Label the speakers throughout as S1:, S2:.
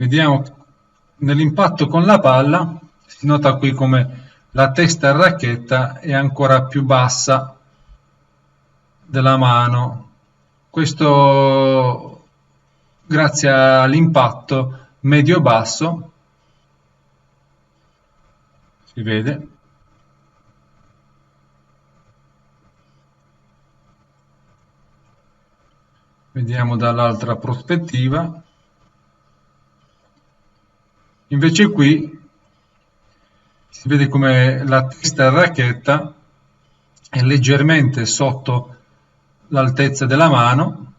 S1: Vediamo nell'impatto con la palla, si nota qui come la testa a racchetta è ancora più bassa della mano. Questo grazie all'impatto medio-basso, si vede. Vediamo dall'altra prospettiva. Invece qui si vede come la testa a racchetta è leggermente sotto l'altezza della mano,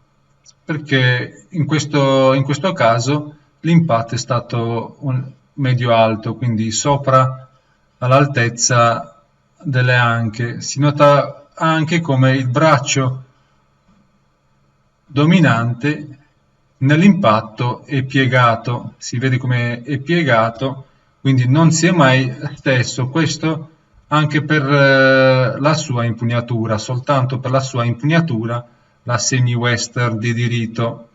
S1: perché in questo caso l'impatto è stato medio-alto, quindi sopra all'altezza delle anche. Si nota anche come il braccio dominante nell'impatto è piegato, si vede come è piegato, quindi non si è mai steso. Questo anche per la sua impugnatura, soltanto per la sua impugnatura, la semi-western di diritto.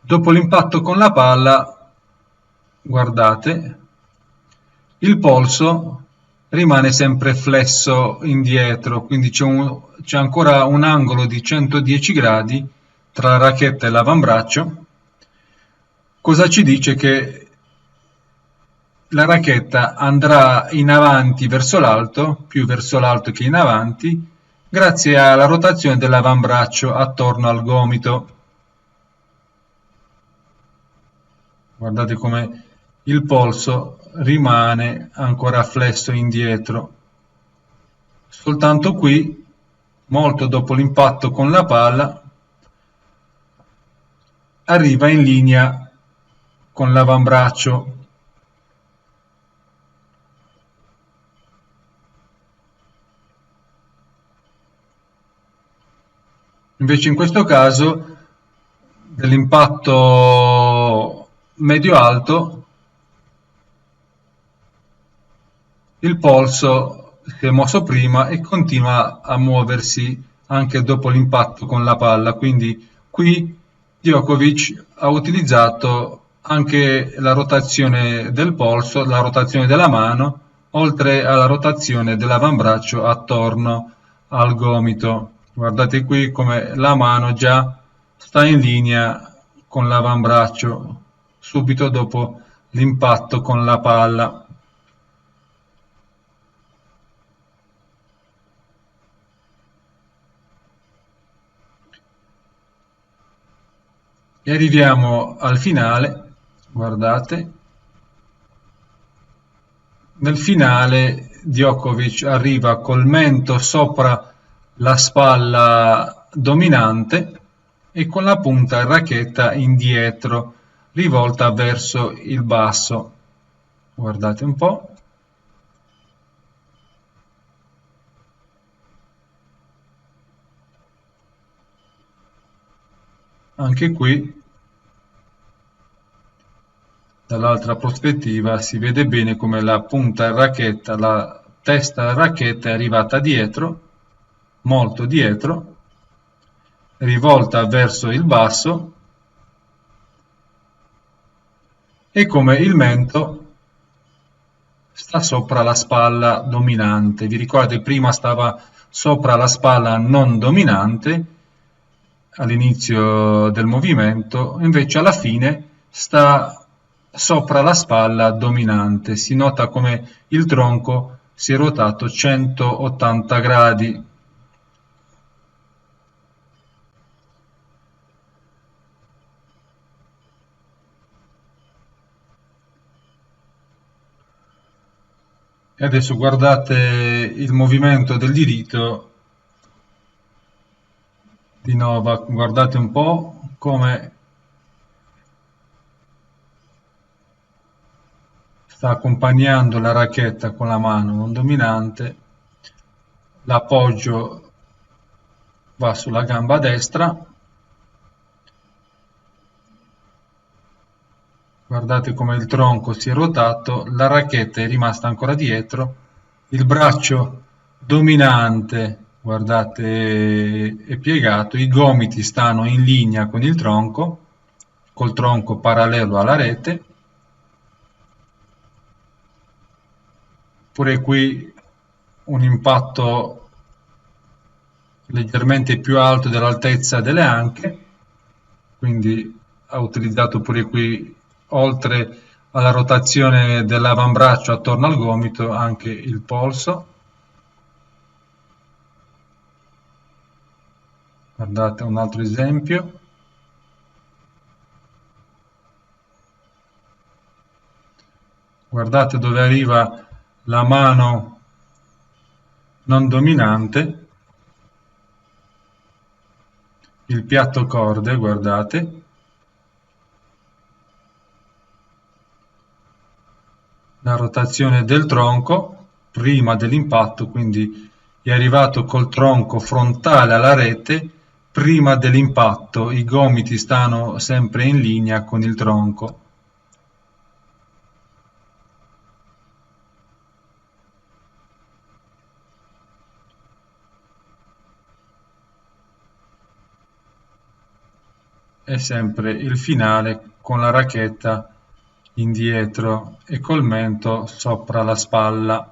S1: Dopo l'impatto con la palla, guardate, il polso rimane sempre flesso indietro, quindi c'è ancora un angolo di 110 gradi tra la racchetta e l'avambraccio. Cosa ci dice? Che la racchetta andrà in avanti verso l'alto, più verso l'alto che in avanti, grazie alla rotazione dell'avambraccio attorno al gomito. Guardate come il polso rimane ancora flesso indietro. Soltanto qui, molto dopo l'impatto con la palla, arriva in linea con l'avambraccio. Invece in questo caso dell'impatto medio-alto il polso si è mosso prima e continua a muoversi anche dopo l'impatto con la palla, quindi qui Djokovic ha utilizzato anche la rotazione del polso, la rotazione della mano, oltre alla rotazione dell'avambraccio attorno al gomito. Guardate qui come la mano già sta in linea con l'avambraccio subito dopo l'impatto con la palla. E arriviamo al finale, guardate. Nel finale Djokovic arriva col mento sopra la spalla dominante e con la punta racchetta indietro, rivolta verso il basso. Guardate un po'. Anche qui, dall'altra prospettiva, si vede bene come la punta racchetta, la testa della racchetta è arrivata dietro, molto dietro, rivolta verso il basso, e come il mento sta sopra la spalla dominante. Vi ricordate, prima stava sopra la spalla non dominante all'inizio del movimento, invece alla fine sta sopra la spalla dominante. Si nota come il tronco si è ruotato 180 gradi. E adesso guardate il movimento del diritto di Novak, guardate un po' come sta accompagnando la racchetta con la mano non dominante, l'appoggio va sulla gamba destra, guardate come il tronco si è ruotato, la racchetta è rimasta ancora dietro, il braccio dominante, guardate, è piegato, i gomiti stanno in linea con il tronco, col tronco parallelo alla rete. Pure qui un impatto leggermente più alto dell'altezza delle anche, quindi ha utilizzato pure qui, oltre alla rotazione dell'avambraccio attorno al gomito, anche il polso. Guardate un altro esempio. Guardate dove arriva la mano non dominante, il piatto corde, guardate. La rotazione del tronco prima dell'impatto, quindi è arrivato col tronco frontale alla rete prima dell'impatto, i gomiti stanno sempre in linea con il tronco. E sempre il finale con la racchetta indietro e col mento sopra la spalla.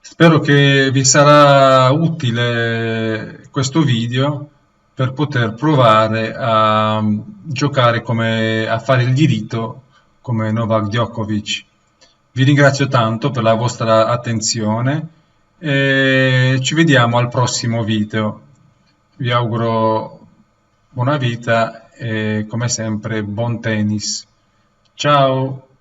S1: Spero che vi sarà utile questo video per poter provare a giocare a fare il diritto come Novak Djokovic. Vi ringrazio tanto per la vostra attenzione e ci vediamo al prossimo video. Vi auguro buona vita e come sempre buon tennis. Ciao!